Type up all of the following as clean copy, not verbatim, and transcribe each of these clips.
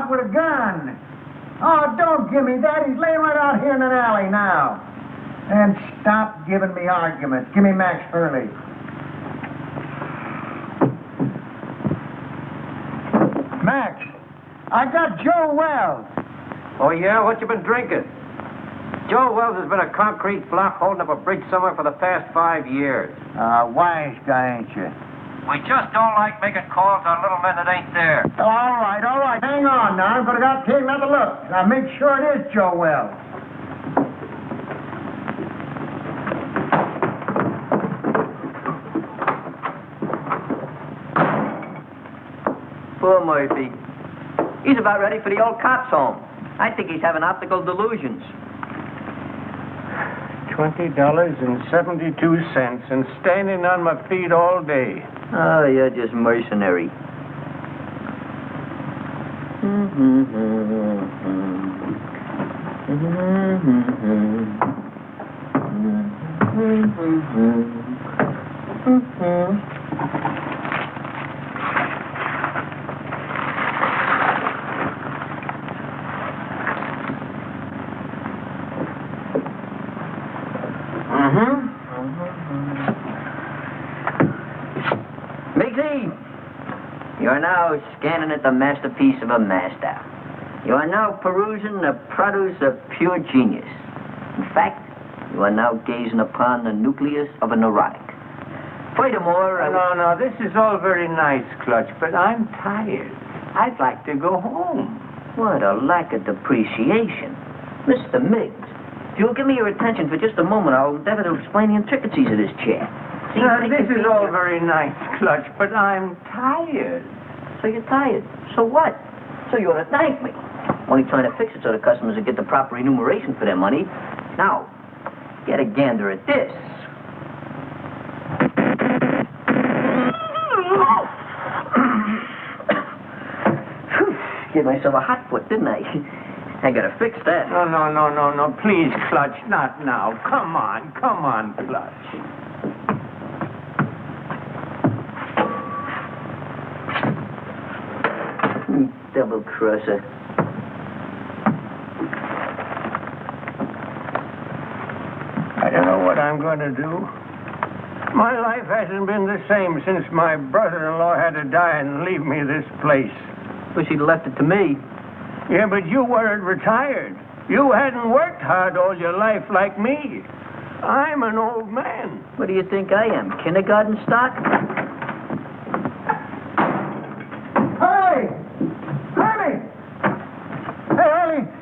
out with a gun. Oh, don't give me that. He's laying right out here in an alley now. And stop giving me arguments. Give me Max Hurley. Max, I got Joe Wells. Oh, yeah? What you been drinking? Joe Wells has been a concrete block holding up a bridge somewhere for the past 5 years. Wise guy, ain't you? We just don't like making calls on little men that ain't there. All right. Hang on now. I'm going to go take another look. Now, make sure it is Joe Wells. Poor Murphy. He's about ready for the old cops' home. I think he's having optical delusions. $20.72 and standing on my feet all day. Oh, you're just mercenary. You are now scanning at the masterpiece of a master. You are now perusing the produce of pure genius. In fact, you are now gazing upon the nucleus of a neurotic. Furthermore... No, this is all very nice, Clutch, but I'm tired. I'd like to go home. What a lack of depreciation. Mr. Miggs, if you'll give me your attention for just a moment, I'll endeavor to explain the intricacies of this chair. This is all very nice, Clutch, but I'm tired. So you're tired. So what? So you ought to thank me. Only trying to fix it so the customers will get the proper remuneration for their money. Now, get a gander at this. Gave myself a hot foot, didn't I? I gotta fix that. No. Please, Clutch, not now. Come on, Clutch. Double crosser. I don't know what I'm going to do. My life hasn't been the same since my brother-in-law had to die and leave me this place. Wish he'd left it to me. Yeah, but you weren't retired. You hadn't worked hard all your life like me. I'm an old man. What do you think I am, kindergarten stock?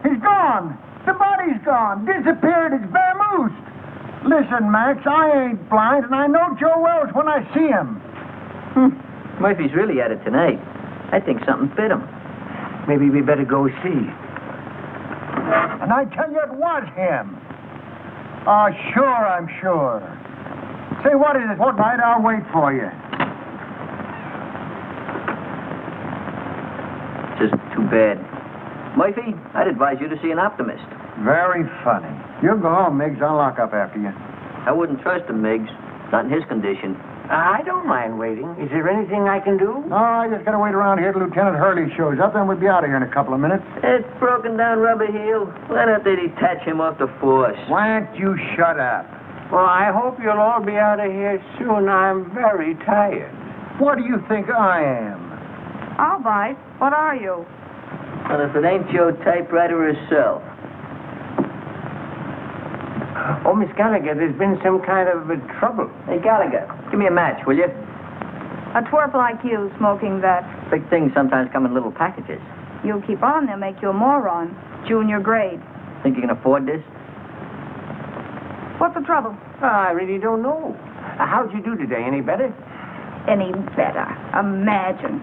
He's gone. The body's gone. Disappeared. It's vamoosed. Listen, Max, I ain't blind, and I know Joe Wells when I see him. Murphy's really at it tonight. I think something bit him. Maybe we better go see. And I tell you, it was him. Oh, sure, I'm sure. Say, what is it? What night? I'll wait for you. Just too bad. Murphy, I'd advise you to see an optimist. Very funny. You go home, Miggs. I'll lock up after you. I wouldn't trust him, Miggs. Not in his condition. I don't mind waiting. Is there anything I can do? No, I just gotta wait around here till Lieutenant Hurley shows up, then we'll be out of here in a couple of minutes. It's broken down rubber heel. Why don't they detach him off the force? Why don't you shut up? Well, I hope you'll all be out of here soon. I'm very tired. What do you think I am? All right. What are you? Well, if it ain't your typewriter herself. Oh, Miss Gallagher, there's been some kind of trouble. Hey, Gallagher, give me a match, will you? A twerp like you smoking that. Big things sometimes come in little packages. You keep on, they'll make you a moron. Junior grade. Think you can afford this? What's the trouble? I really don't know. How'd you do today? Any better? Any better. Imagine.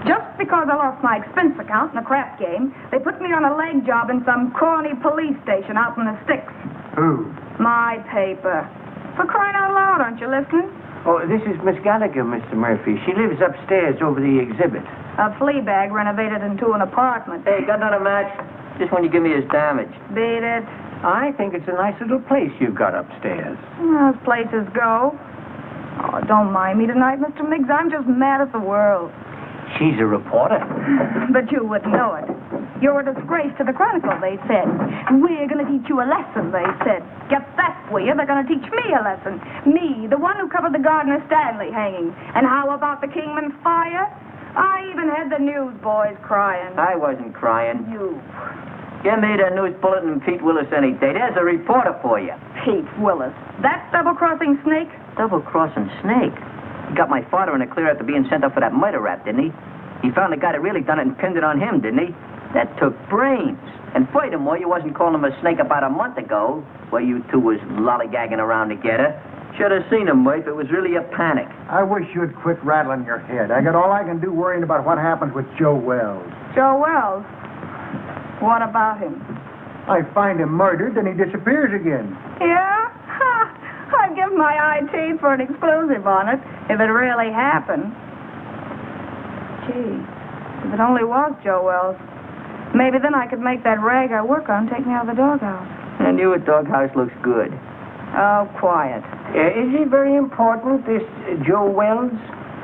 Just because I lost my expense account in a crap game, they put me on a leg job in some corny police station out in the sticks. Who? My paper. For crying out loud, aren't you listening? Oh, this is Miss Gallagher, Mr. Murphy. She lives upstairs over the exhibit. A flea bag renovated into an apartment. Hey, got another match? Just when you give me his damage. Beat it. I think it's a nice little place you've got upstairs. As places go. Oh, don't mind me tonight, Mr. Miggs. I'm just mad at the world. She's a reporter. But you wouldn't know it. You're a disgrace to the Chronicle, they said. We're going to teach you a lesson, they said. Get that, will you? They're going to teach me a lesson. Me, the one who covered the Gardner Stanley hanging. And how about the Kingman fire? I even had the newsboys crying. I wasn't crying. You. Give me the news bulletin and Pete Willis any day. There's a reporter for you. Pete Willis. That double-crossing snake? Double-crossing snake? He got my father in a clear after being sent up for that murder rap, didn't he? He found the guy that really done it and pinned it on him, didn't he? That took brains. And furthermore, you wasn't calling him a snake about a month ago, where you two was lollygagging around together. Should have seen him, Murph. It was really a panic. I wish you'd quit rattling your head. I got all I can do worrying about what happens with Joe Wells. Joe Wells? What about him? I find him murdered, then he disappears again. Yeah? Ha! I'd give my eye teeth for an exclusive on it, if it really happened. Gee, if it only was Joe Wells, maybe then I could make that rag I work on take me out of the doghouse. And you at doghouse looks good. Oh, quiet. Is he very important, this Joe Wells?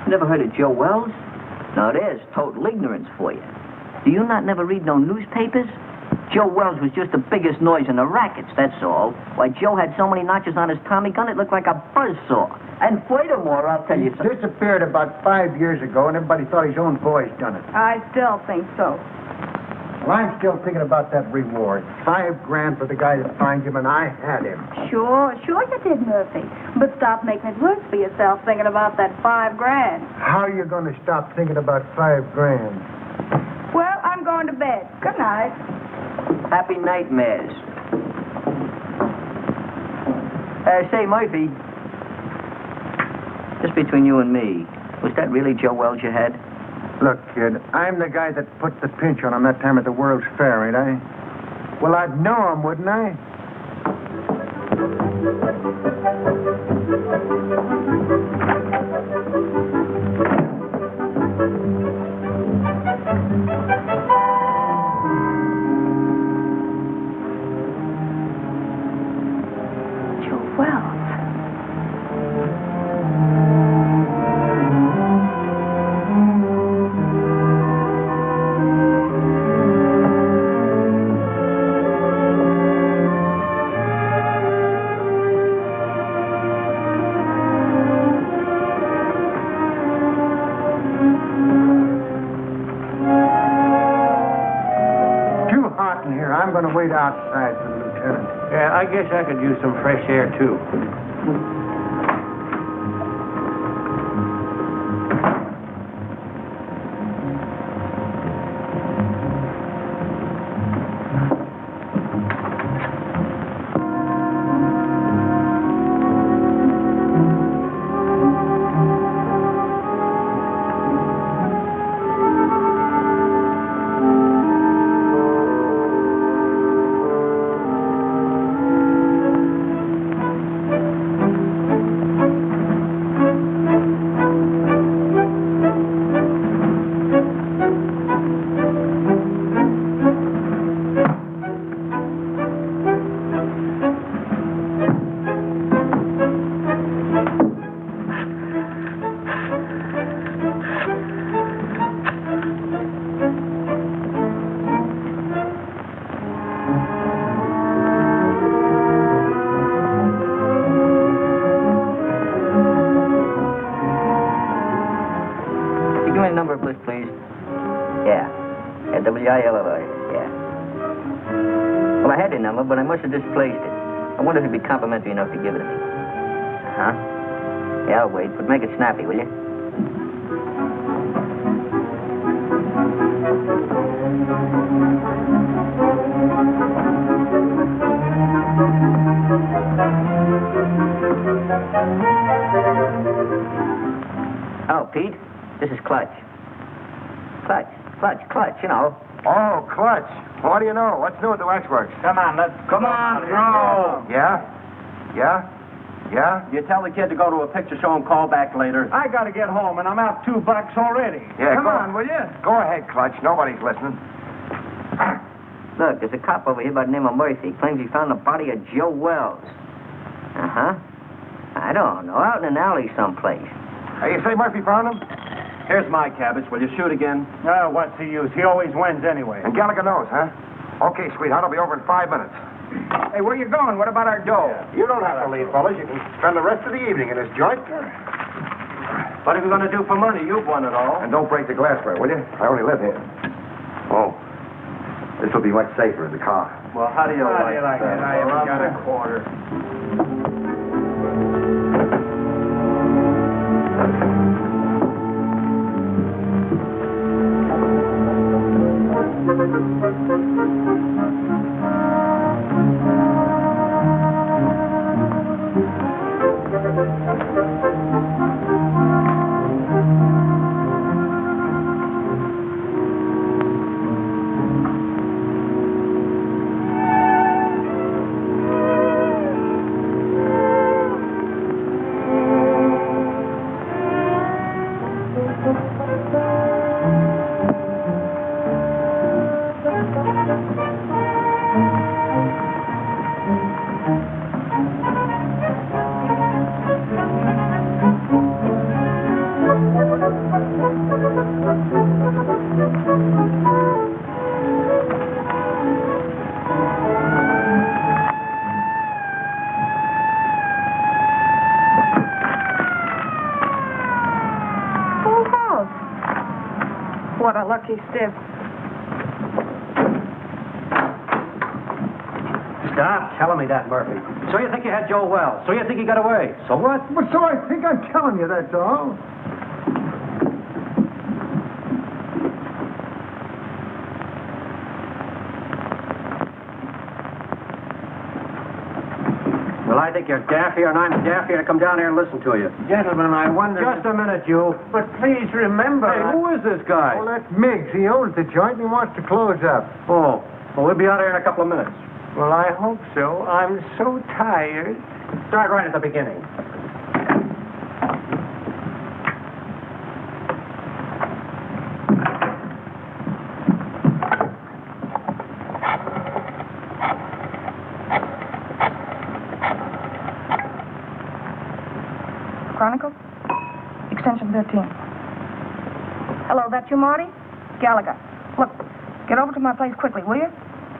Never heard of Joe Wells? Now, there's total ignorance for you. Do you not never read no newspapers? Joe Wells was just the biggest noise in the rackets, that's all. Why, Joe had so many notches on his Tommy gun, it looked like a buzzsaw. And furthermore, I'll tell you something. He disappeared about 5 years ago, and everybody thought his own boys done it. I still think so. Well, I'm still thinking about that reward. $5,000 for the guy that finds him, and I had him. Sure you did, Murphy. But stop making it worse for yourself thinking about that $5,000. How are you going to stop thinking about $5,000? Well, I'm going to bed. Good night. Happy nightmares. Say, Murphy, just between you and me, was that really Joe Wells you had? Look, kid, I'm the guy that put the pinch on him that time at the World's Fair, ain't I? Well, I'd know him, wouldn't I? Joe Wells. I'm going to wait outside for the lieutenant. Yeah, I guess I could use some fresh air, too. Well, I had the number, but I must have displaced it. I wonder if you'd be complimentary enough to give it to me. Huh? Yeah, I'll wait, but make it snappy, will you? Oh, Pete, this is Clutch. Clutch, you know. Oh, Clutch. What do you know? What's new at the waxworks? Come on, bro. Yeah? You tell the kid to go to a picture show and call back later. I got to get home, and I'm out $2 already. Yeah, Come on, will you? Go ahead, Clutch. Nobody's listening. Look, there's a cop over here by the name of Murphy. Claims he found the body of Joe Wells. Uh-huh. I don't know. Out in an alley someplace. Hey, you say Murphy found him? Here's my cabbage. Will you shoot again? Oh, what's the use? He always wins anyway. And Gallagher knows, huh? Okay, sweetheart, I'll be over in 5 minutes. Hey, where you going? What about our dough? You don't have to leave, fellas. You can spend the rest of the evening in this joint. What are you going to do for money? You've won it all. And don't break the glassware, will you? I only live here. Oh, this will be much safer in the car. Well, how do you like it? that? I haven't got a quarter. What a lucky stiff. Stop telling me that, Murphy. So you think you had Joe Wells? So you think he got away? So what? Well, so I think I'm telling you, that's all. Well, I think you're daffier and I'm daffier to come down here and listen to you. Gentlemen, I wonder... Just a minute, you. But please remember... Hey, who is this guy? Well, that's Miggs. He owns the joint and he wants to close up. Oh, well, we'll be out here in a couple of minutes. Well, I hope so. I'm so tired. Start right at the beginning. Chronicle? Extension 13. Hello, that you, Marty? Gallagher. Look, get over to my place quickly, will you?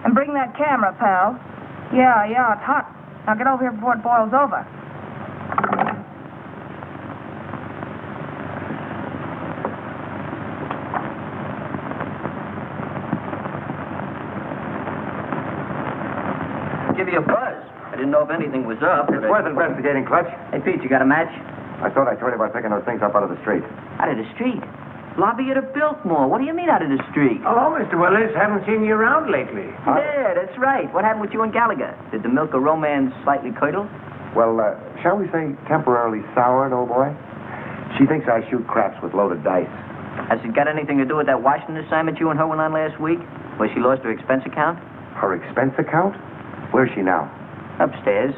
And bring that camera, pal. Yeah, it's hot. Now get over here before it boils over. Give you a buzz. I didn't know if anything was up. It's worth investigating, Clutch. Hey, Pete, you got a match? I thought I told you about picking those things up out of the street. Out of the street? Lobby at a Biltmore. What do you mean out of the street? Hello, Mr. Willis. Haven't seen you around lately. Yeah, that's right. What happened with you and Gallagher? Did the milk of romance slightly curdle? Well, shall we say temporarily soured, old boy? She thinks I shoot craps with loaded dice. Has it got anything to do with that Washington assignment you and her went on last week? Where she lost her expense account? Her expense account? Where's she now? Upstairs.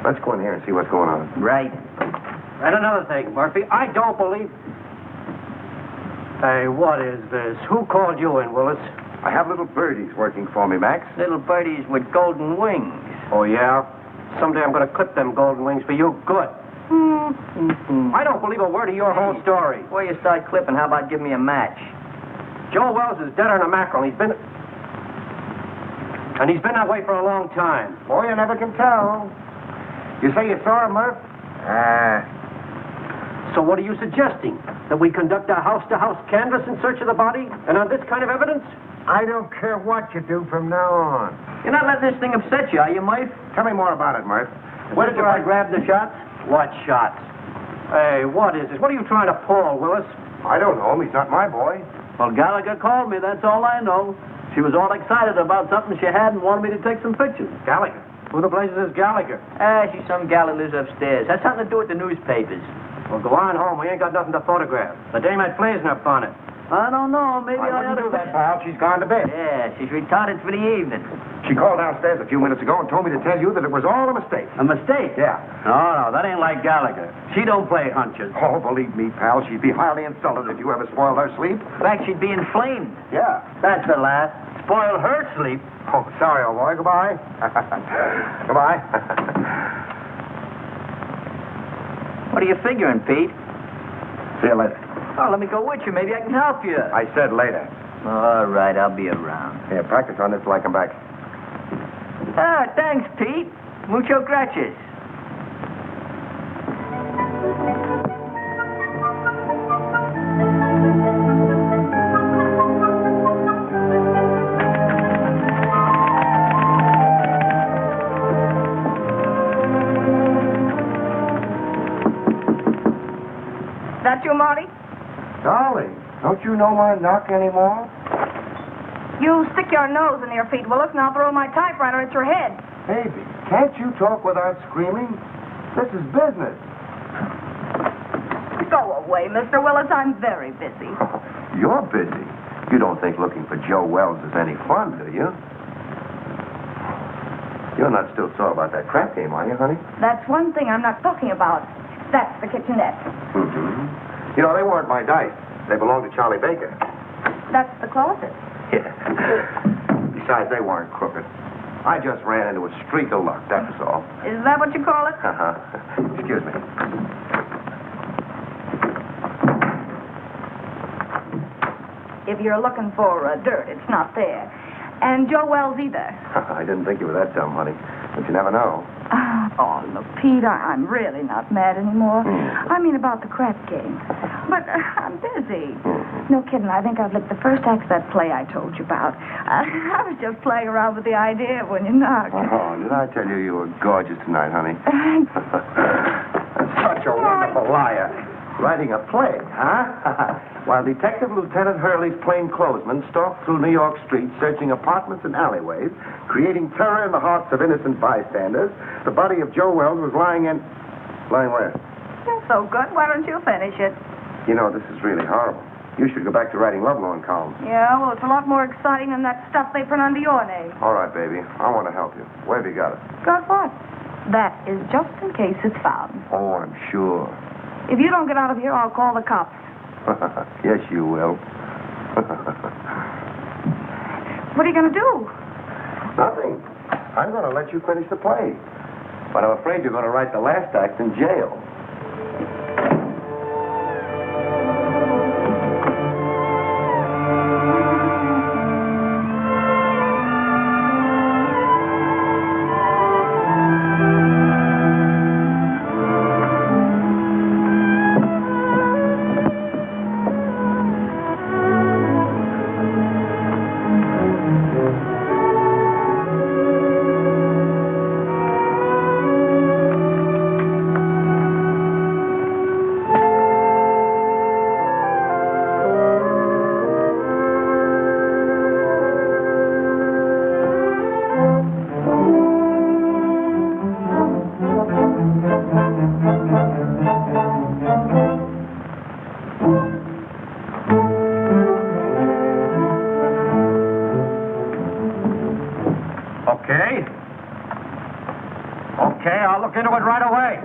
Let's go in here and see what's going on. Right. And another thing, Murphy, I don't believe... Hey, what is this? Who called you in, Willis? I have little birdies working for me, Max. Little birdies with golden wings. Oh, yeah? Someday I'm going to clip them golden wings for you good. I don't believe a word of your whole story. Before you start clipping, how about give me a match? Joe Wells is deader than a mackerel. He's been that way for a long time. Boy, you never can tell. You say you saw him, Murph? So what are you suggesting? That we conduct a house-to-house canvass in search of the body? And on this kind of evidence? I don't care what you do from now on. You're not letting this thing upset you, are you, Murph? Tell me more about it, Murph. Where did you grab the shots? What shots? Hey, what is this? What are you trying to pull, Willis? I don't know him. He's not my boy. Well, Gallagher called me. That's all I know. She was all excited about something she had and wanted me to take some pictures. Gallagher? Who the blazes is Gallagher? She's some gal who lives upstairs. Has something to do with the newspapers. Well, go on home. We ain't got nothing to photograph. The dame had flares in her bonnet. I don't know. Maybe I ought wouldn't do to... that, pal. She's gone to bed. Yeah, she's retarded for the evening. She called downstairs a few minutes ago and told me to tell you that it was all a mistake. A mistake? Yeah. No, that ain't like Gallagher. She don't play hunches. Oh, believe me, pal, she'd be highly insulted if you ever spoiled her sleep. In fact, she'd be inflamed. Yeah. That's the last. Spoil her sleep. Oh, sorry, old boy. Goodbye. Goodbye. What are you figuring, Pete? See you later. Oh, let me go with you. Maybe I can help you. I said later. All right, I'll be around. Here, practice on this till I come back. Ah, thanks, Pete. Mucho gracias. That you, Marty? Darling, don't you know my knock anymore? You stick your nose in your feet, Willis, and I'll throw my typewriter at your head. Baby, can't you talk without screaming? This is business. Go away, Mr. Willis. I'm very busy. You're busy. You don't think looking for Joe Wells is any fun, do you? You're not still sore about that crap game, are you, honey? That's one thing I'm not talking about. That's the kitchenette. Mm-hmm. You know, they weren't my dice. They belonged to Charlie Baker. That's the closet. Yeah. Besides, they weren't crooked. I just ran into a streak of luck, that was all. Is that what you call it? Uh-huh. Excuse me. If you're looking for dirt, it's not there. And Joe Wells either. I didn't think you were that dumb, honey. But you never know. Oh, look, Pete, I'm really not mad anymore. I mean about the crap game. But I'm busy. No kidding, I think I've licked the first act of that play I told you about. I was just playing around with the idea when you knocked. Oh, did I tell you were gorgeous tonight, honey? Thanks. Such a wonderful liar. Writing a play, huh? While Detective Lieutenant Hurley's plainclothesmen stalked through New York streets, searching apartments and alleyways, creating terror in the hearts of innocent bystanders, the body of Joe Wells was lying in... Lying where? You're so good. Why don't you finish it? You know, this is really horrible. You should go back to writing lovelorn columns. Yeah, well, it's a lot more exciting than that stuff they print under your name. All right, baby. I want to help you. Where have you got it? Got what? That is just in case it's found. Oh, I'm sure. If you don't get out of here, I'll call the cops. Yes, you will. What are you going to do? Nothing. I'm going to let you finish the play. But I'm afraid you're going to write the last act in jail. Okay, I'll look into it right away.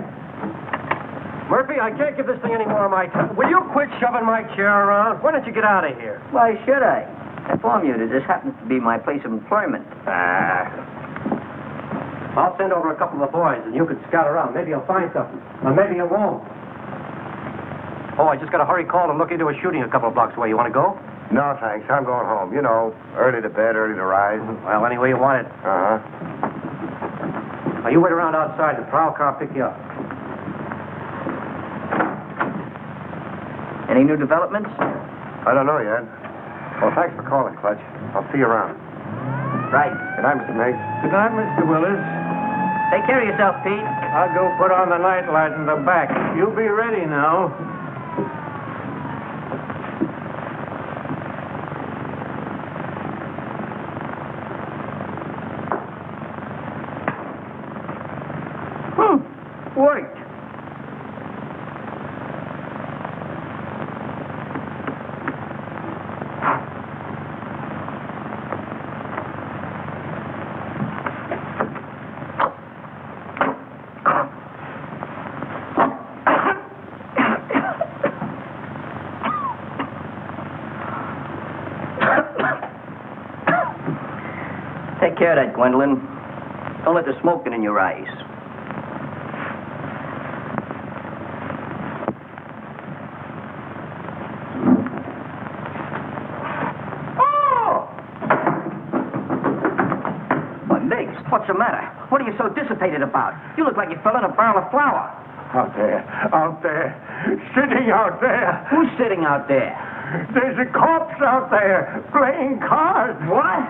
Murphy, I can't give this thing any more of my time. Will you quit shoving my chair around? Why don't you get out of here? Why should I? I inform you that this happens to be my place of employment. I'll send over a couple of boys, and you can scout around. Maybe you'll find something. Or maybe you won't. Oh, I just got a hurry call to look into a shooting a couple of blocks away. You want to go? No, thanks. I'm going home. You know, early to bed, early to rise. Well, any way you want it. Uh-huh. Now, you wait around outside. The prowl car will pick you up. Any new developments? I don't know yet. Well, thanks for calling, Clutch. I'll see you around. Right. Good night, Mr. Miggs. Good night, Mr. Willis. Take care of yourself, Pete. I'll go put on the night light in the back. You'll be ready now. Worked. Take care of that, Gwendolyn. Don't let the smoke get in your eyes. What's the matter? What are you so dissipated about? You look like you fell in a barrel of flour. Out there, sitting out there. Who's sitting out there? There's a corpse out there playing cards. What?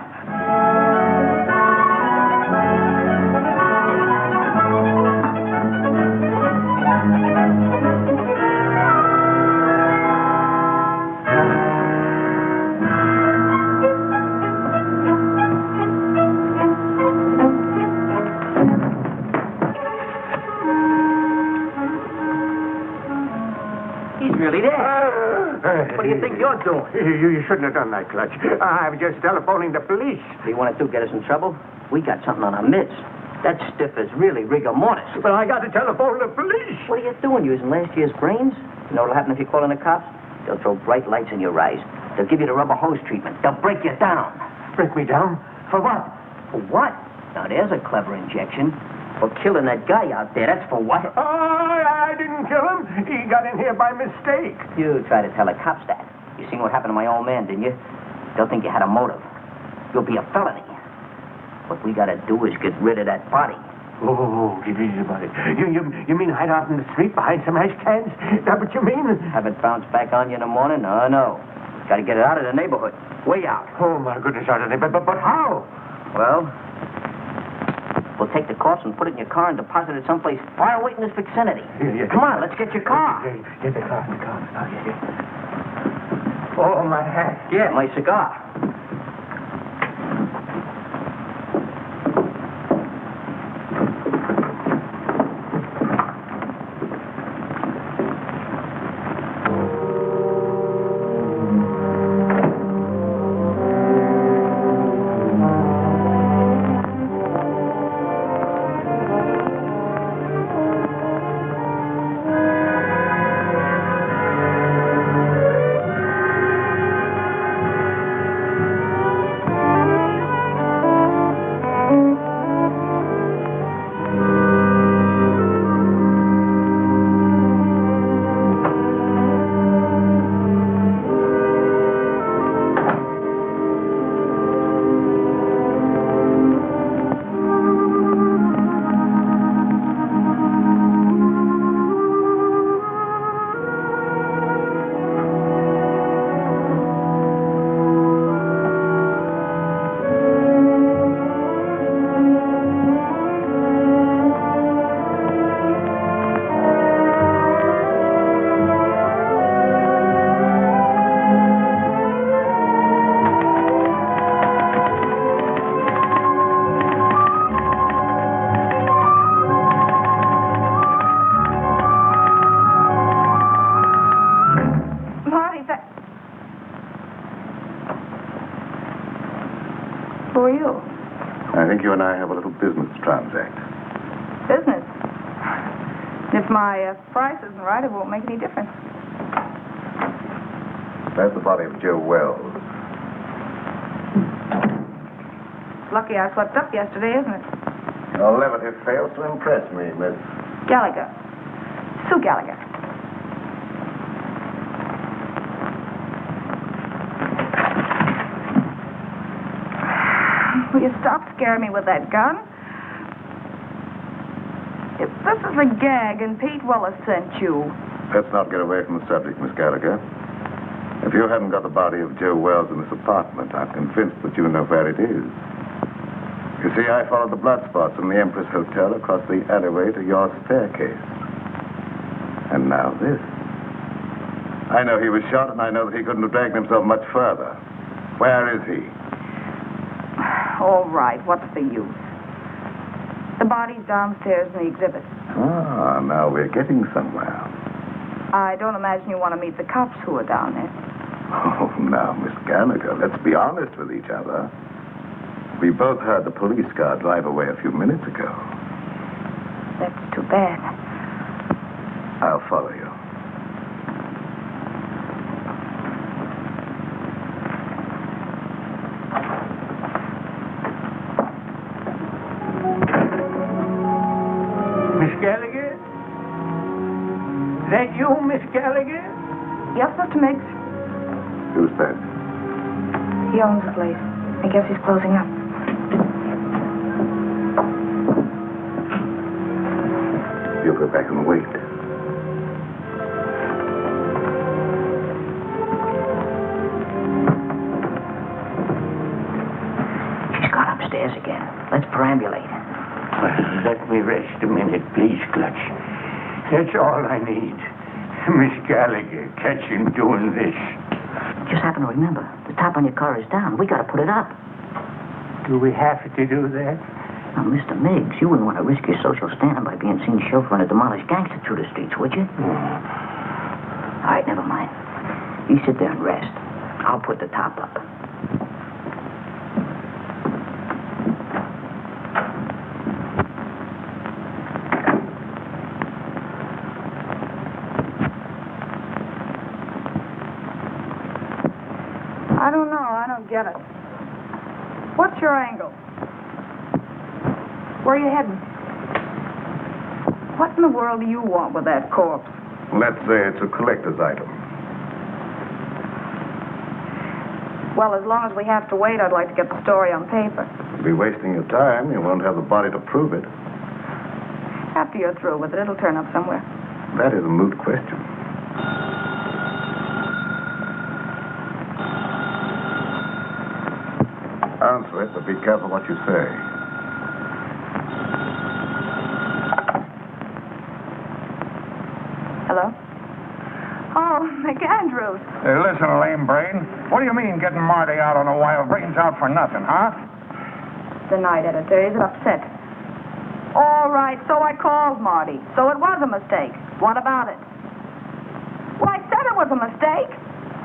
He's really there. What do you think you're doing? You shouldn't have done that, Clutch. I'm just telephoning the police. What do you want to do, get us in trouble? We got something on our mitts. That stiff is really rigor mortis. But I got to telephone the police. What are you doing, using last year's brains? You know what'll happen if you call in the cops? They'll throw bright lights in your eyes. They'll give you the rubber hose treatment. They'll break you down. Break me down? For what? For what? Now, there's a clever injection. For killing that guy out there, that's for what? Oh, I didn't kill him. He got in here by mistake. You try to tell the cops that. You seen what happened to my old man, didn't you? They'll think you had a motive. You'll be a felony. What we gotta do is get rid of that body. Oh, get easy about it. You mean hide out in the street behind some ash cans? Is that what you mean? Have it bounce back on you in the morning? Oh, no. Gotta get it out of the neighborhood. Way out. Oh, my goodness, out of there. But how? Well, we'll take the corpse and put it in your car and deposit it someplace far away in this vicinity. Yeah. Come on, let's get your car. Get the car. Oh, yeah. Oh, my hat. Yeah, my cigar. Who are you? I think you and I have a little business to transact. Business. If my price isn't right, it won't make any difference. That's the body of Joe Wells. Lucky I slept up yesterday, isn't it? Your levity fails to impress me, Miss. Gallagher. Sue Gallagher. Will you stop scaring me with that gun? If this is a gag and Pete Willis sent you... Let's not get away from the subject, Miss Gallagher. If you haven't got the body of Joe Wells in this apartment, I'm convinced that you know where it is. You see, I followed the blood spots from the Empress Hotel across the alleyway to your staircase. And now this. I know he was shot, and I know that he couldn't have dragged himself much further. Where is he? All right, what's the use? The body's downstairs in the exhibit. Ah, now we're getting somewhere. I don't imagine you want to meet the cops who are down there. Oh, now, Miss Gallagher, let's be honest with each other. We both heard the police car drive away a few minutes ago. That's too bad. I'll follow you. Miss Gallagher? Is that you, Miss Gallagher? Yes, Mr. Miggs. Who's that? He owns the place. I guess he's closing up. go back and wait. She's gone upstairs again. Let's perambulate. Let me rest a minute, please, Clutch. That's all I need. Miss Gallagher, catch him doing this. Just happen to remember, the top on your car is down. We gotta put it up. Do we have to do that? Now, Mr. Miggs, you wouldn't want to risk your social standing by being seen chauffeuring a demolished gangster through the streets, would you? All right, never mind. You sit there and rest. I'll put the top up. I don't know. I don't get it. What's your angle? Where are you heading? What in the world do you want with that corpse? Let's say it's a collector's item. Well, as long as we have to wait, I'd like to get the story on paper. You'll be wasting your time. You won't have the body to prove it. After you're through with it, it'll turn up somewhere. That is a moot question. Answer it, but be careful what you say. Hello? Oh, McAndrews. Hey, listen, lame brain. What do you mean getting Marty out on a wild brains out for nothing, huh? The night editor. He's upset. All right, so I called Marty. So it was a mistake. What about it? Well, I said it was a mistake.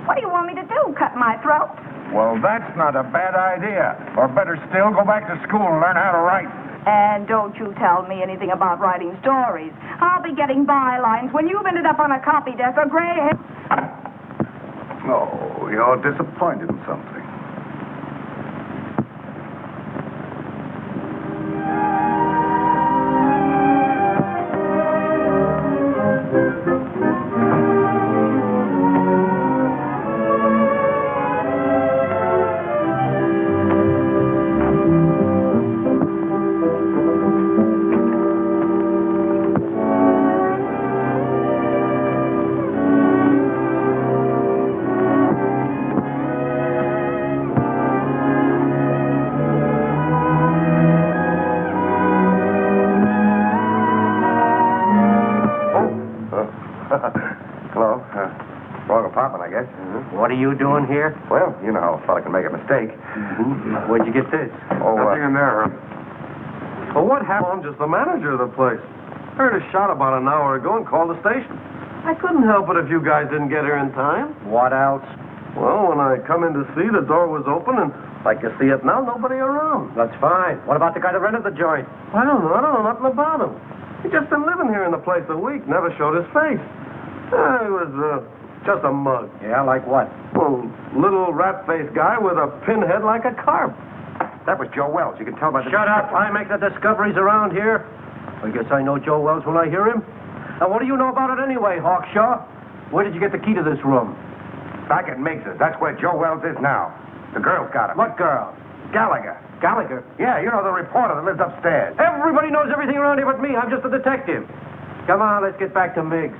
What do you want me to do, cut my throat? Well, that's not a bad idea. Or better still, go back to school and learn how to write. And don't you tell me anything about writing stories. I'll be getting bylines when you've ended up on a copy desk or gray hair. Oh, you're disappointed in something. What are you doing here? Well, you know how a fella can make a mistake. Where'd you get this? Oh, Nothing in there. Well, what happened? I'm just the manager of the place. Heard a shot about an hour ago and called the station. I couldn't help it if you guys didn't get here in time. What else? Well, when I come in to see, the door was open, and like you see it now, nobody around. That's fine. What about the guy that rented the joint? I don't know nothing about him. He just been living here in the place a week, never showed his face. He was just a mug. Yeah, like what? Well, little rat-faced guy with a pinhead like a carp. That was Joe Wells. You can tell by the... Shut up. I make the discoveries around here. I guess I know Joe Wells when I hear him. Now, what do you know about it anyway, Hawkshaw? Where did you get the key to this room? Back at Miggs's. That's where Joe Wells is now. The girl's got him. What girl? Gallagher. Gallagher? Yeah, you know, the reporter that lives upstairs. Everybody knows everything around here but me. I'm just a detective. Come on, let's get back to Miggs.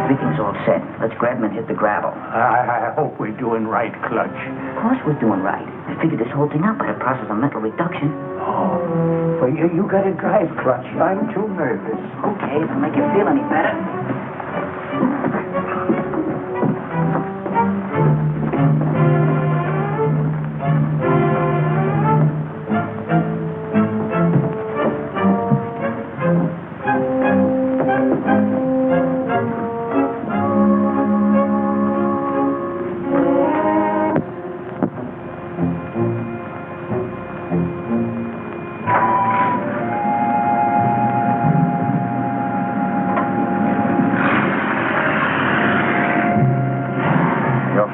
Everything's all set. Let's grab him and hit the gravel. I hope we're doing right, Clutch. Of course we're doing right. I figured this whole thing out by the process of mental reduction. Oh, well, you gotta drive, Clutch. I'm too nervous. Okay, if it'll make you feel any better.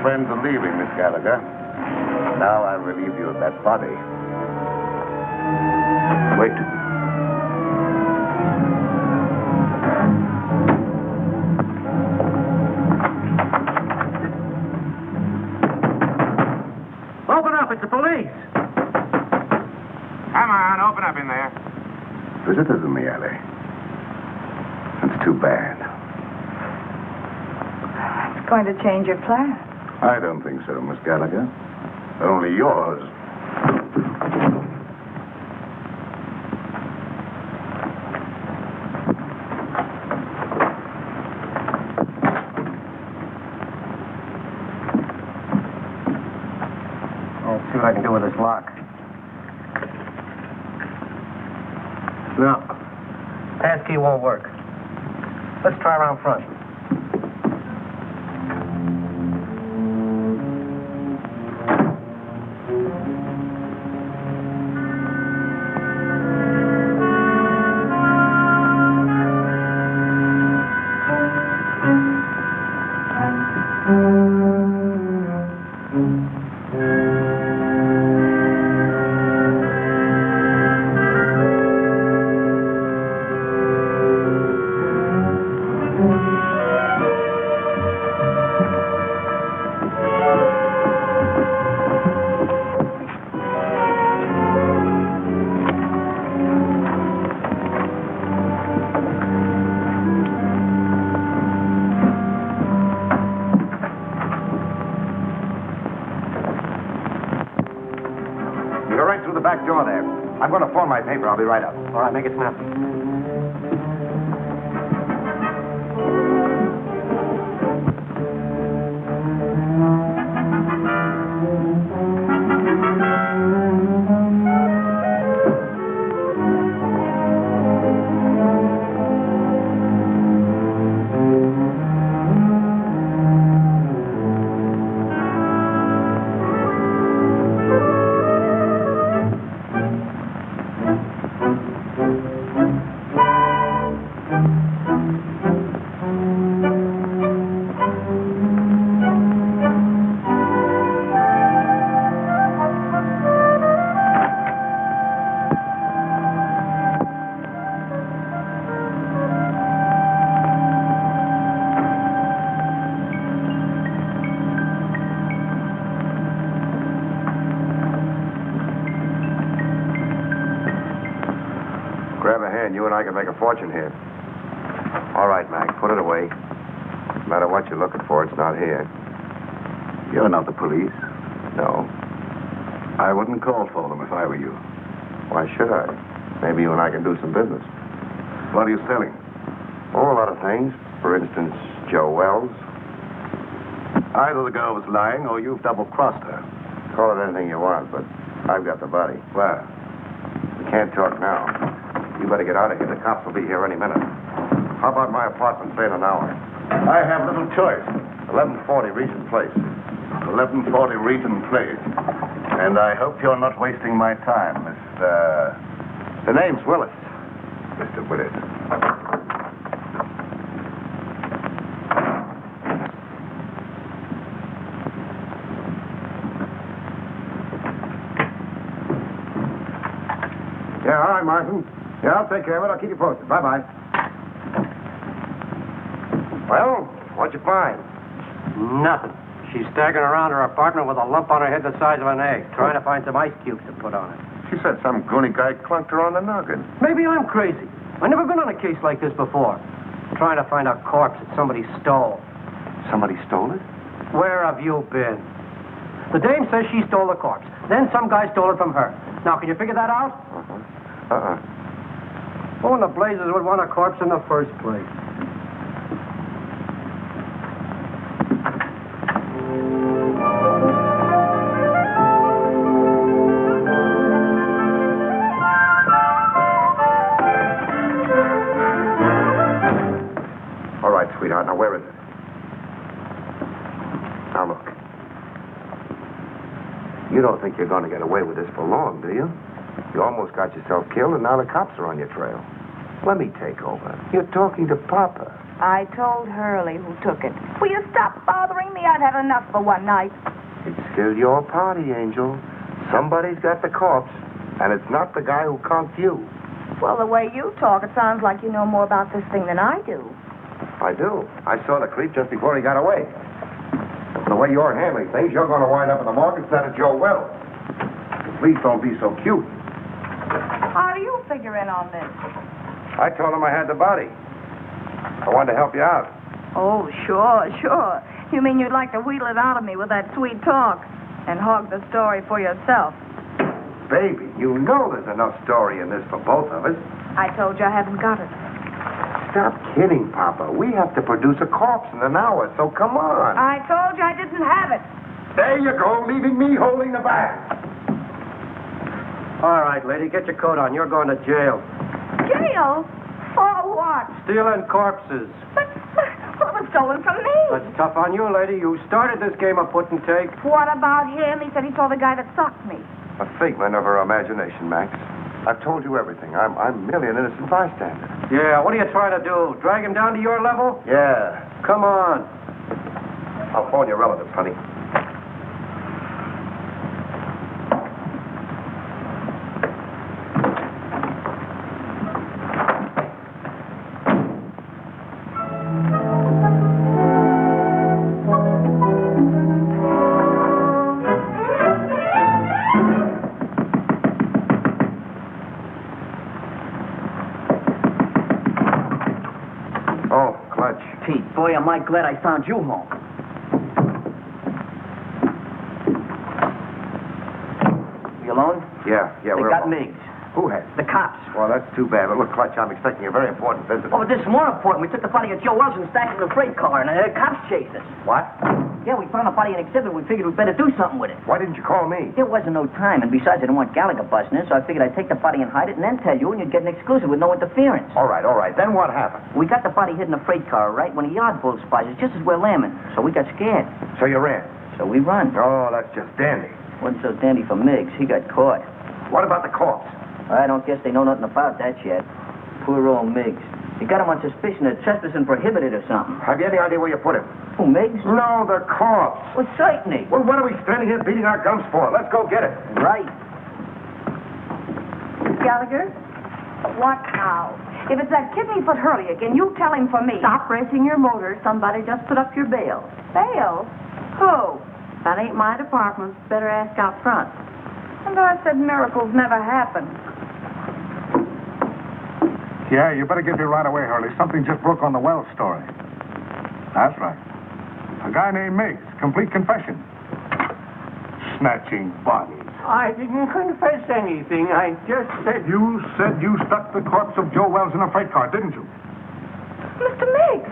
Friends are leaving, Miss Gallagher. Now I'll relieve you of that body. Wait. Open up, it's the police. Come on, open up in there. Visitors in the alley. That's too bad. It's going to change your plan. I don't think so, Miss Gallagher. Only yours. I'll see what I can do with this lock. No. Passkey won't work. Let's try around front. Back door there. I'm going to phone my paper. I'll be right up. All right, make it snappy. Grab a hand. You and I can make a fortune here. All right, Mac. Put it away. No matter what you're looking for, it's not here. You're not the police? No. I wouldn't call for them if I were you. Why should I? Maybe you and I can do some business. What are you selling? Oh, a lot of things. For instance, Joe Wells. Either the girl was lying or you've double-crossed her. Call it anything you want, but I've got the body. Where? We can't talk now. You better get out of here. The cops will be here any minute. How about my apartment, say in an hour? I have little choice. 1140 Regent Place. 1140 Regent Place. And I hope you're not wasting my time, Mr... The name's Willis. Mr. Willis. Yeah, all right, Martin. Yeah, I'll take care of it. I'll keep you posted. Bye-bye. Well, what'd you find? Nothing. She's staggering around her apartment with a lump on her head the size of an egg, trying to find some ice cubes to put on it. She said some goony guy clunked her on the noggin. Maybe I'm crazy. I've never been on a case like this before. Trying to find a corpse that somebody stole. Somebody stole it? Where have you been? The dame says she stole the corpse. Then some guy stole it from her. Now, can you figure that out? Who in the blazes would want a corpse in the first place? All right, sweetheart. Now, where is it? Now, look. You don't think you're going to get away with this for long, do you? You almost got yourself killed, and now the cops are on your trail. Let me take over. You're talking to Papa. I told Hurley who took it. Will you stop bothering me? I've had enough for one night. It's still your party, Angel. Somebody's got the corpse, and it's not the guy who conked you. Well, the way you talk, it sounds like you know more about this thing than I do. I do. I saw the creep just before he got away. the way you're handling things, you're going to wind up in the morgue instead of Joe Wells. Please don't be so cute. How do you figure in on this? I told him I had the body. I wanted to help you out. Oh, sure. You mean you'd like to wheedle it out of me with that sweet talk and hog the story for yourself? Baby, you know there's enough story in this for both of us. I told you I haven't got it. Stop kidding, Papa. We have to produce a corpse in an hour, so come on. I told you I didn't have it. There you go, leaving me holding the bag. All right, lady, get your coat on. You're going to jail. Jail? For what? Stealing corpses. But it was stolen from me. That's tough on you, lady. You started this game of put and take. What about him? He said he saw the guy that socked me. A figment of her imagination, Max. I've told you everything. I'm merely an innocent bystander. Yeah, what are you trying to do? Drag him down to your level? Yeah. Come on. I'll phone your relatives, honey. Boy, am I glad I found you home. You alone? Yeah, They we're got alone. Miggs. Who has? The cops. Well, that's too bad. But look, Clutch, I'm expecting a very important visit. Oh, but this is more important. We took the body of Joe Wells and stashed it in a freight car, and the cops chased us. What? Yeah, we found the body in exhibit. We figured we'd better do something with it. Why didn't you call me? There wasn't no time, and besides, I didn't want Gallagher busting in, so I figured I'd take the body and hide it and then tell you, and you'd get an exclusive with no interference. All right. Then what happened? We got the body hid in a freight car, right, when a yard bull spies us just as we're lambing, so we got scared. So you ran? So we run. Oh, that's just dandy. Wasn't so dandy for Miggs. He got caught. What about the corpse? I don't guess they know nothing about that yet. Poor old Miggs. You got him on suspicion of trespassing prohibited or something. Have you any idea where you put him? Who, Miggs? No, the corpse. Well, certainly. Well, what are we standing here beating our gums for? Let's go get it. Right. Gallagher? What now? If it's that kidney-foot Hurley again, you tell him for me. Stop racing your motor. Somebody just put up your bail. Bail? Who? That ain't my department. Better ask out front. And I said miracles never happen. Yeah, you better get here right away, Hurley. Something just broke on the Wells story. That's right. A guy named Miggs. Complete confession. Snatching bodies. I didn't confess anything. I just said... You said you stuck the corpse of Joe Wells in a freight car, didn't you? Mr. Miggs!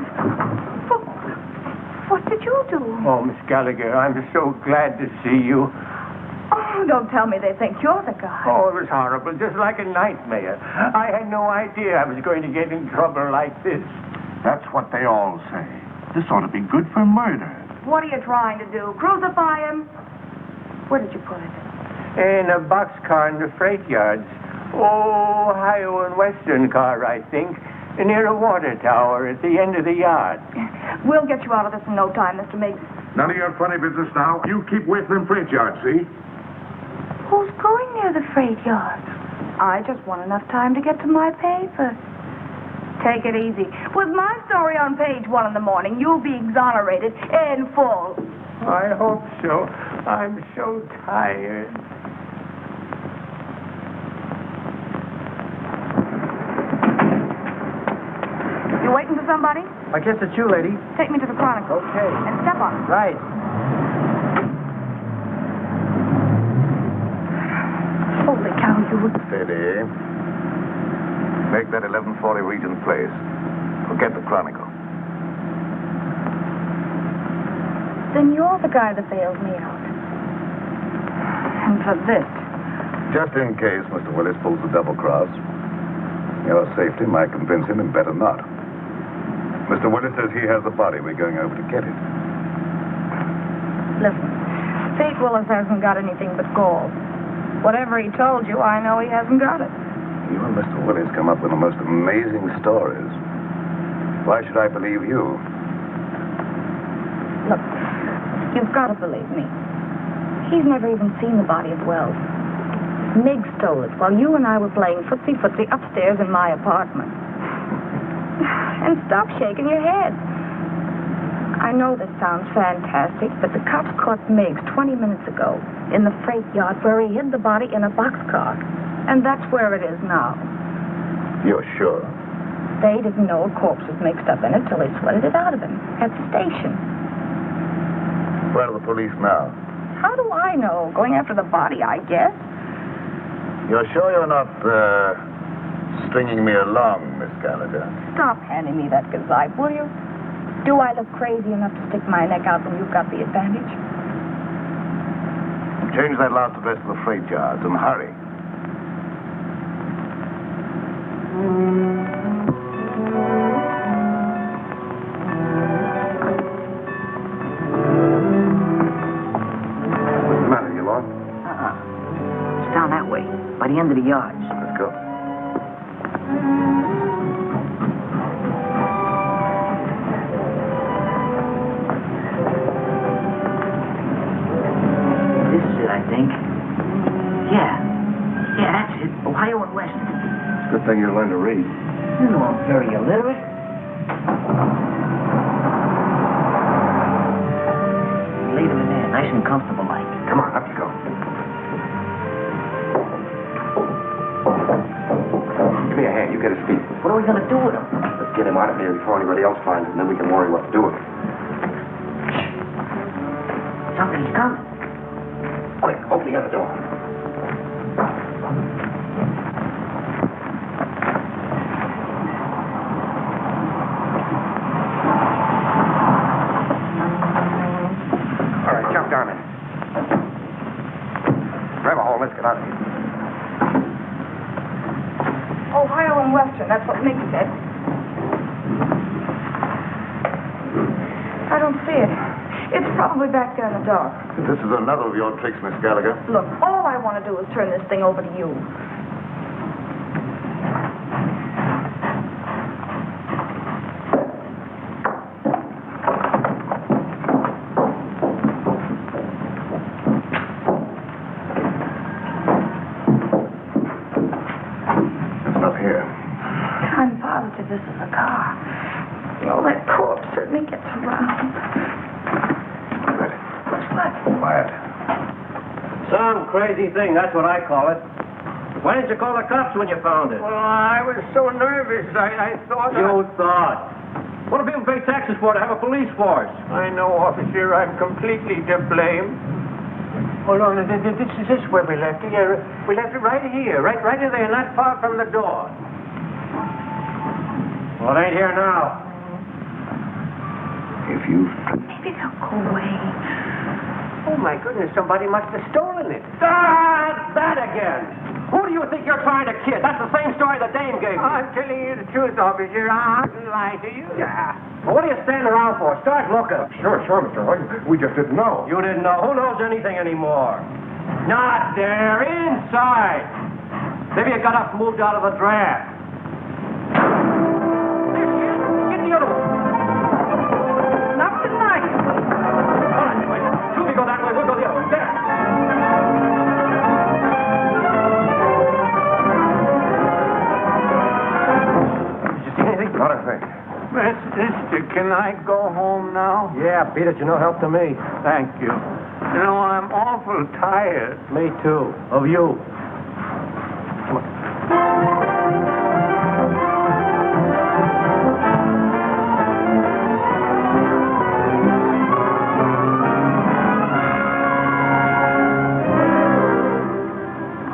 What did you do? Oh, Miss Gallagher, I'm so glad to see you. Oh, don't tell me they think you're the guy. Oh, it was horrible, just like a nightmare. I had no idea I was going to get in trouble like this. That's what they all say. This ought to be good for murder. What are you trying to do? Crucify him? Where did you put it? In a boxcar in the freight yards. Oh, Ohio and Western car, I think. Near a water tower at the end of the yard. We'll get you out of this in no time, Mr. Miggs. None of your funny business now. You keep away from them freight yards, see? Who's going near the freight yard? I just want enough time to get to my paper. Take it easy. With my story on page 1 in the morning, you'll be exonerated in full. I hope so. I'm so tired. You waiting for somebody? I guess it's you, lady. Take me to the Chronicle. Okay. And step on it. Right. Holy cow, you... Steady. Make that 1140 Regent Place. Forget the Chronicle. Then you're the guy that bailed me out. And for this. Just in case Mr. Willis pulls the double cross, your safety might convince him and better not. Mr. Willis says he has the body. We're going over to get it. Listen, Fate Willis hasn't got anything but gall. Whatever he told you, I know he hasn't got it. You and Mr. Willis come up with the most amazing stories. Why should I believe you? Look, you've got to believe me. He's never even seen the body of Wells. Miggs stole it while you and I were playing footsie-footsie upstairs in my apartment. And stop shaking your head. I know this sounds fantastic, but the cops caught Meigs 20 minutes ago in the freight yard where he hid the body in a boxcar. And that's where it is now. You're sure? They didn't know a corpse was mixed up in it till they sweated it out of him at the station. Where are the police now? How do I know? Going after the body, I guess. You're sure you're not, stringing me along, Miss Gallagher? Stop handing me that gazibe, will you? Do I look crazy enough to stick my neck out when you've got the advantage? Change that last address to the freight yards and hurry. What's the matter? You lost? It's down that way, by the end of the yards. Let's go. This is it, I think. Yeah, that's it. Ohio and West. Good thing you learned to read. You know I'm very illiterate. Leave him in there, nice and comfortable like. Come on, up you go. Give me a hand. You get his feet. What are we gonna do with him? Let's get him out of here before anybody else finds him, and then we can worry what to do with him. Somebody's coming. Quick, open the other door. All right, jump down in. Grab a hole. Let's get out of here. Ohio and Western, that's what Mick said. I don't see it. It's probably back there in the dark. This is another of your tricks, Miss Gallagher. Look, all I want to do is turn this thing over to you. It's not here. I'm positive this is a car. Oh, that corpse certainly gets around. Ready. What? Quiet. Some crazy thing, that's what I call it. Why didn't you call the cops when you found it? Well, I was so nervous. I thought... You thought. What do people pay taxes for to have a police force? I know, officer. I'm completely to blame. Hold on. This is where we left it. Yeah, we left it right here. Right in there, not far from the door. Well, it ain't here now. If you... Maybe they'll go away. Oh, my goodness. Somebody must have stolen it. Ah, that again. Who do you think you're trying to kid? That's the same story the dame gave me. I'm telling you the truth, officer. I didn't lie to you. Yeah. Well, what are you standing around for? Start looking. Sure, Mr. Hood. We just didn't know. You didn't know. Who knows anything anymore? Not there. Inside. Maybe you got up and moved out of the draft. There she is. Get the other one. Not tonight. All right, wait. Two of you go that way. We'll go the other way. There. Did you see anything? Not a thing. Mister, can I go home now? Yeah, beat it. You're no help to me. Thank you. You know, I'm awful tired. Me too. Of you.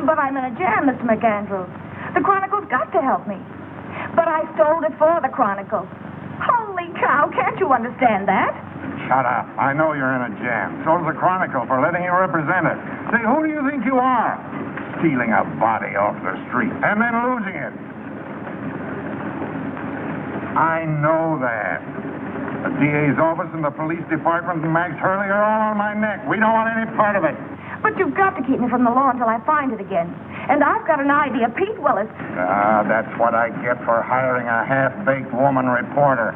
But I'm in a jam, Mr. McAndrews. The Chronicle's got to help me. But I stole it for the Chronicle. Holy cow, can't you understand that? Shut up. I know you're in a jam. So's the Chronicle for letting you represent it. Say, who do you think you are? Stealing a body off the street and then losing it. I know that. The DA's office and the police department and Max Hurley are all on my neck. We don't want any part of it. But you've got to keep me from the law until I find it again. And I've got an idea. Pete Willis. Ah, that's what I get for hiring a half-baked woman reporter.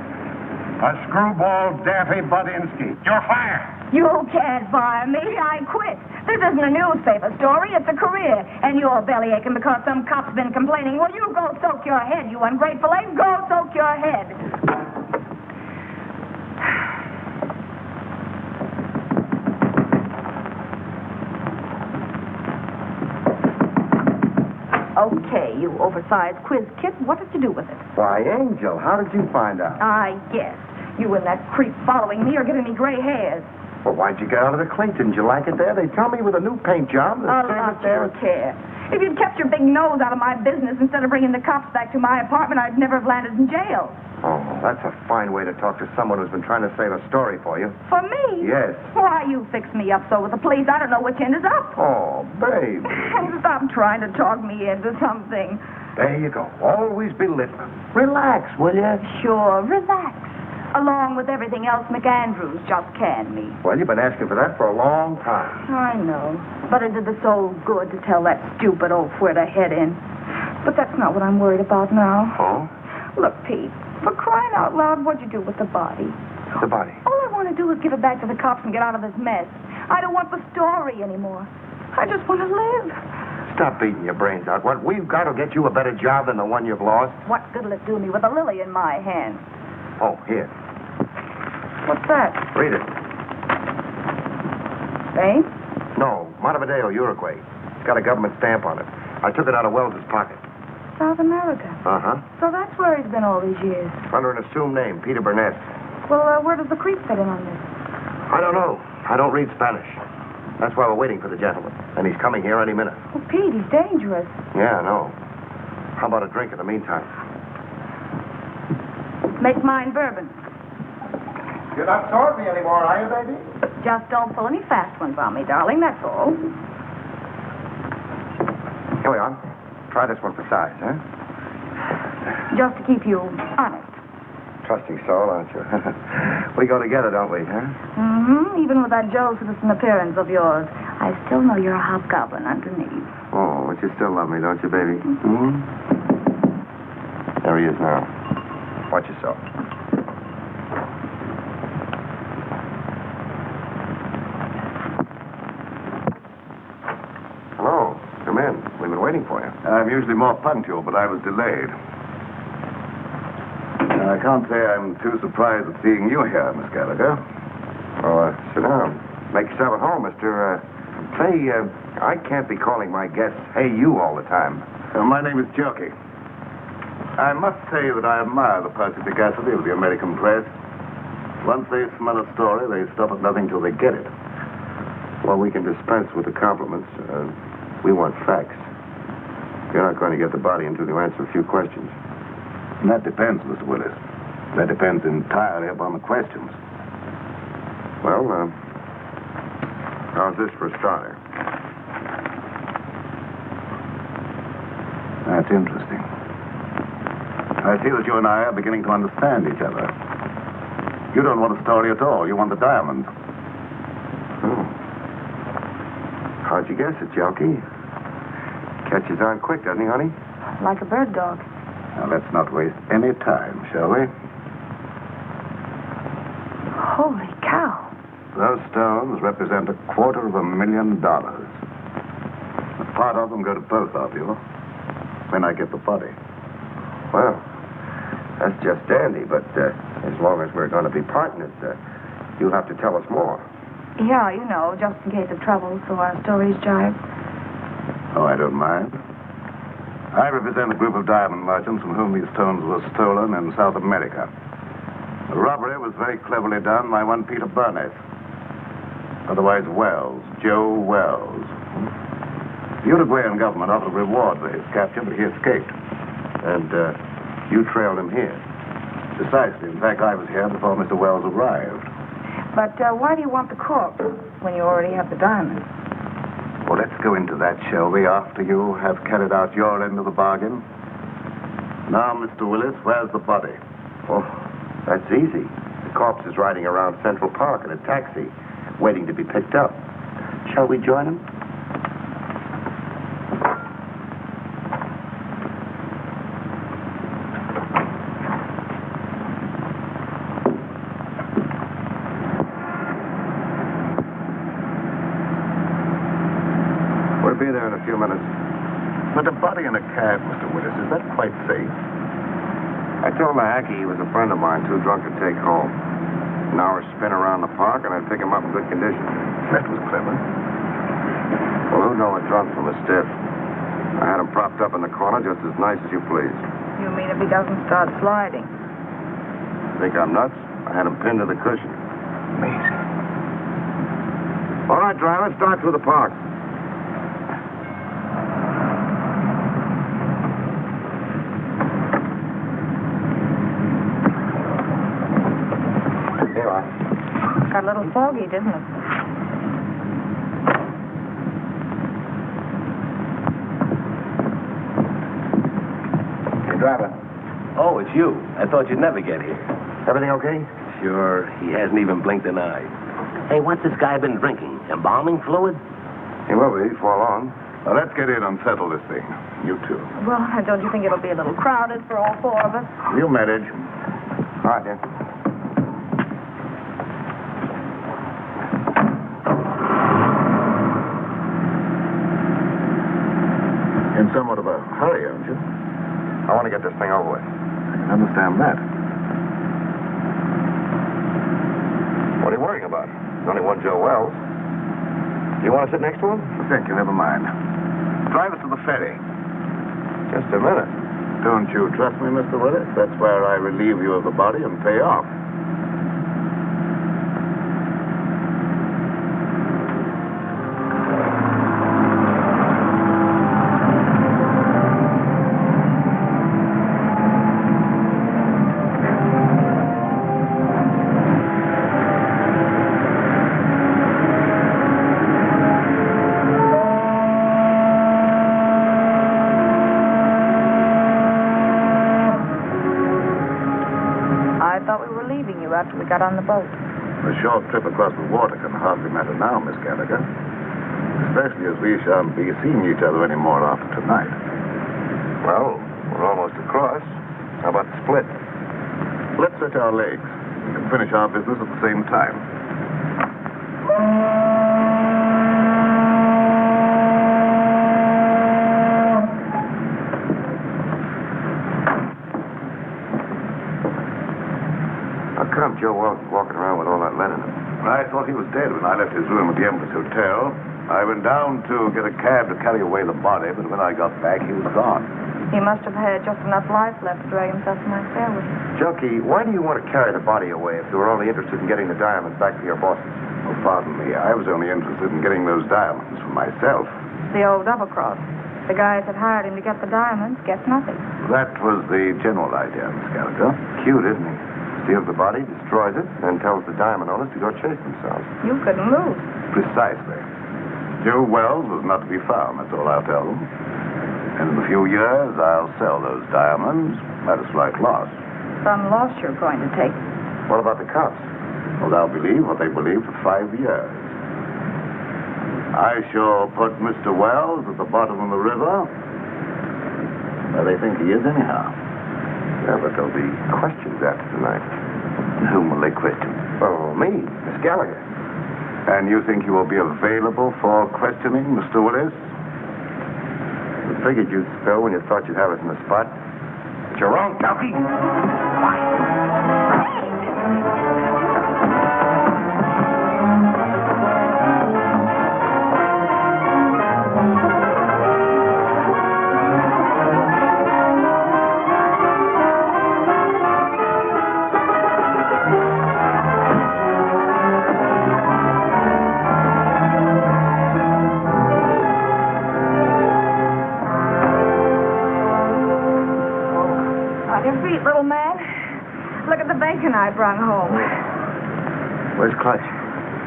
A screwball Daffy Budinsky. You're fired. You can't fire me. I quit. This isn't a newspaper story. It's a career. And you're bellyaching because some cop's been complaining. Well, you go soak your head, you ungrateful egg. Go soak your head. Okay, you oversized quiz kit. What did you do with it? Why, Angel, how did you find out? I guess. You and that creep following me are giving me gray hairs. Well, why'd you get out of the clink? Didn't you like it there? They tell me with a new paint job, the service there... care. If you'd kept your big nose out of my business instead of bringing the cops back to my apartment, I'd never have landed in jail. Oh, that's a fine way to talk to someone who's been trying to save a story for you. For me? Yes. Why, you fix me up so with the police, I don't know which end is up. Oh, babe. Stop trying to talk me into something. There you go. Always be listening. Relax, will you? Sure, relax. Along with everything else McAndrews just canned me. Well, you've been asking for that for a long time. I know. But it did the soul good to tell that stupid oaf where to head in. But that's not what I'm worried about now. Oh? Look, Pete, for crying out loud, what'd you do with the body? The body? All I want to do is give it back to the cops and get out of this mess. I don't want the story anymore. I just want to live. Stop beating your brains out. What we've got will get you a better job than the one you've lost. What good'll it do me with a lily in my hand? Oh, here. What's that? Read it. Spain? No, Montevideo, Uruguay. It's got a government stamp on it. I took it out of Wells's pocket. South America. Uh-huh. So that's where he's been all these years. Under an assumed name, Peter Burnett. Well, where does the creep fit in on this? I don't know. I don't read Spanish. That's why we're waiting for the gentleman. And he's coming here any minute. Well, Pete, he's dangerous. Yeah, I know. How about a drink in the meantime? Make mine bourbon. You're not sorry me anymore, are you, baby? Just don't pull any fast ones on me, darling, that's all. Here we are. Try this one for size, huh? Just to keep you honest. Trusting soul, aren't you? We go together, don't we, huh? Mm-hmm. Even with that Joe citizen appearance of yours, I still know you're a hobgoblin underneath. Oh, but you still love me, don't you, baby? Mm-hmm. There he is now. Watch yourself. Hello. Come in. We've been waiting for you. I'm usually more punctual, but I was delayed. I can't say I'm too surprised at seeing you here, Miss Gallagher. Oh, sit down. Make yourself at home, Mr. Say, I can't be calling my guests, hey, you all the time. My name is Jerky. I must say that I admire the perspicacity of the American press. Once they smell a story, they stop at nothing till they get it. Well, we can dispense with the compliments. We want facts. You're not going to get the body until you answer a few questions. And that depends, Mr. Willis. That depends entirely upon the questions. Well, how's this for a starter? That's interesting. I see that you and I are beginning to understand each other. You don't want a story at all. You want the diamond. Oh. How'd you guess it, Jelky? Catches on quick, doesn't he, honey? Like a bird dog. Now, let's not waste any time, shall we? Holy cow. Those stones represent $250,000. A part of them go to both of you when I get the body. Well, that's just dandy, but as long as we're going to be partners, you'll have to tell us more. Yeah, you know, just in case of trouble, so our stories jive. Oh, I don't mind. I represent a group of diamond merchants from whom these stones were stolen in South America. The robbery was very cleverly done by one Peter Burnett. Otherwise Wells, Joe Wells. The Uruguayan government offered a reward for his capture, but he escaped. And you trailed him here. Precisely. In fact, I was here before Mr. Wells arrived. But why do you want the corpse when you already have the diamond? Well, let's go into that, shall we, after you have carried out your end of the bargain? Now, Mr. Willis, where's the body? Oh, that's easy. The corpse is riding around Central Park in a taxi, waiting to be picked up. Shall we join him? We'll be there in a few minutes. But a body in a cab, Mr. Willis, is that quite safe? I told the hacky he was a friend of mine, too drunk to take home. An hour's spin around the park, and I'd pick him up in good condition. That was clever. Well, who'd know a drunk from a stiff? I had him propped up in the corner just as nice as you please. You mean if he doesn't start sliding? Think I'm nuts? I had him pinned to the cushion. Amazing. All right, driver, start through the park. Here you are. Got a little foggy, didn't it? Hey, driver. Oh, it's you. I thought you'd never get here. Everything okay? Sure. He hasn't even blinked an eye. Hey, what's this guy been drinking? Embalming fluid? He will be before long. Now, let's get in and settle this thing. You two. Well, don't you think it'll be a little crowded for all four of us? You manage. All right, then. In somewhat of a hurry, aren't you? I want to get this thing over with. I can understand that. What are you worrying about? There's only one Joe Wells. You want to sit next to him? Thank you, never mind. Drive us to the ferry. Just a minute. Don't you trust me, Mr. Willis? That's where I relieve you of the body and pay off. After we got on the boat. A short trip across the water can hardly matter now, Miss Gallagher. Especially as we shan't be seeing each other anymore after tonight. Well, we're almost across. How about the split? Let's stretch our legs. We can finish our business at the same time. How come Joe Wells is walking around with all that lead in him? I thought he was dead when I left his room at the Empress Hotel. I went down to get a cab to carry away the body, but when I got back, he was gone. He must have had just enough life left to drag himself to my stairway. Junkie, why do you want to carry the body away if you were only interested in getting the diamonds back to your bosses? Oh, pardon me. I was only interested in getting those diamonds for myself. The old double-cross. The guys that hired him to get the diamonds get nothing. That was the general idea, Miss Gallagher. Cute, isn't he? Steals the body, destroys it, and tells the diamond owners to go chase themselves. You couldn't lose. Precisely. Joe Wells was not to be found, that's all I'll tell them. And in a few years, I'll sell those diamonds at a slight loss. Some loss you're going to take. What about the cops? Well, they'll believe what they believe for 5 years. I shall put Mr. Wells at the bottom of the river, where they think he is anyhow. Yeah, but there'll be questions after tonight. And whom will they question? Oh, me, Miss Gallagher. And you think you will be available for questioning, Mr. Willis? I figured you'd spill when you thought you'd have us in the spot. But you're wrong, Junkie. Little man, look at the bacon I brought home. Where's Clutch?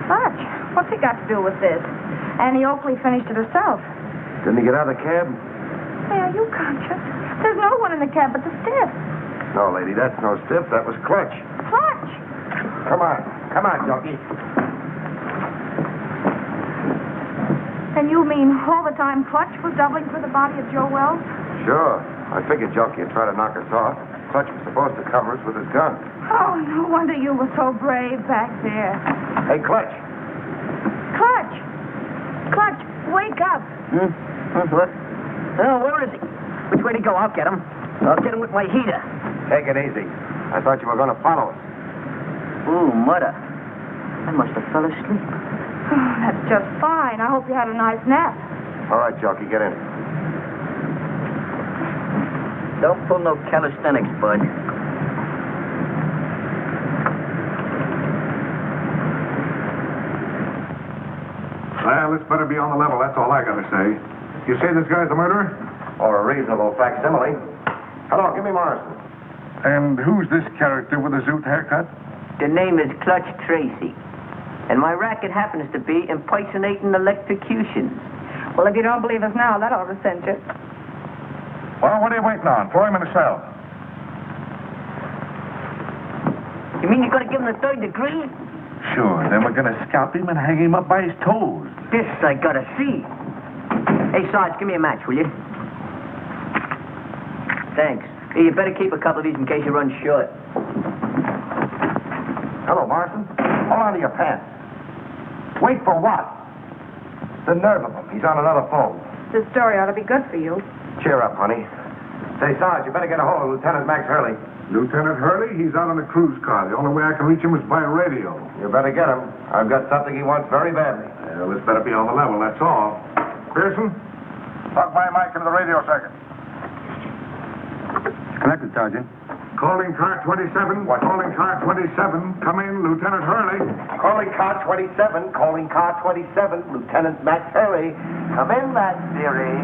Clutch? What's he got to do with this? Annie Oakley finished it herself. Didn't he get out of the cab? Hey, are you conscious? There's no one in the cab but the stiff. No, lady, that's no stiff. That was Clutch. Clutch? Come on, Junkie. And you mean all the time Clutch was doubling for the body of Joe Wells? Sure. I figured Junkie would try to knock us off. Clutch was supposed to cover us with his gun. Oh, no wonder you were so brave back there. Hey, Clutch. Clutch! Clutch, wake up. What? Oh, where is he? Which way to go? I'll get him. I'll get him with my heater. Take it easy. I thought you were going to follow us. Ooh, mother. I must have fell asleep. Oh, that's just fine. I hope you had a nice nap. All right, Junkie, get in. Don't pull no calisthenics, bud. Well, this better be on the level, that's all I gotta say. You say this guy's the murderer? Or a reasonable facsimile. Hello, give me Morrison. And who's this character with the zoot haircut? The name is Clutch Tracy. And my racket happens to be impersonating electrocutions. Well, if you don't believe us now, that ought to cinch it. Well, what are you waiting on? Throw him in the cell. You mean you're gonna give him the 3rd degree? Sure, then we're gonna scalp him and hang him up by his toes. This I gotta see. Hey, Sarge, give me a match, will you? Thanks. Hey, you better keep a couple of these in case you run short. Hello, Morrison. Hold on to your pants. Wait for what? The nerve of him. He's on another phone. This story ought to be good for you. Cheer up, honey. Say, Sarge, you better get a hold of Lieutenant Max Hurley. Lieutenant Hurley? He's out on a cruise car. The only way I can reach him is by radio. You better get him. I've got something he wants very badly. Well, this better be on the level, that's all. Pearson, plug my mic into the radio circuit. Connected, Sergeant. Calling car 27. What? Calling car 27. Come in, Lieutenant Hurley. Calling car 27. Calling car 27. Lieutenant Max Hurley. Come in, Max, dearie.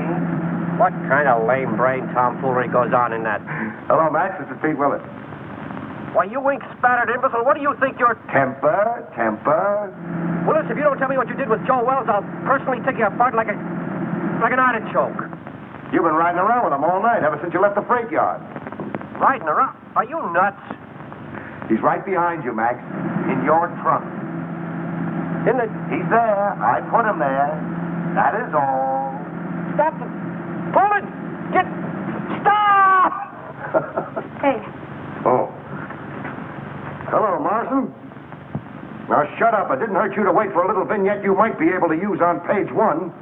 What kind of lame brain tomfoolery goes on in that? Hello, Max. This is Pete Willis. Why, you ink-spattered imbecile, what do you think you're... Temper. Willis, if you don't tell me what you did with Joe Wells, I'll personally take you apart like an artichoke. You've been riding around with him all night, ever since you left the freight yard. Riding around? Are you nuts? He's right behind you, Max. In your trunk. In the... He's there. I put him there. That is all. Stop the... Pull it! Get... Stop! Hey. Oh. Hello, Morrison. Now, shut up. It didn't hurt you to wait for a little vignette you might be able to use on page 1.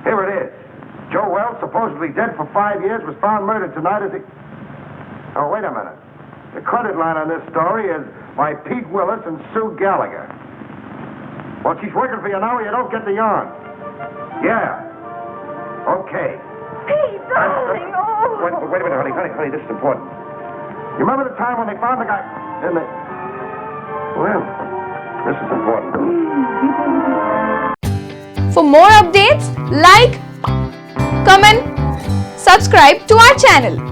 Here it is. Joe Wells, supposedly dead for 5 years, was found murdered tonight as he... Oh, wait a minute. The credit line on this story is by Pete Willis and Sue Gallagher. Well, she's working for you now or you don't get the yarn. Yeah. Okay. Pete, darling, oh. Wait a minute, honey, this is important. You remember the time when they found the guy in the... Well, this is important. For more updates, like, comment, subscribe to our channel.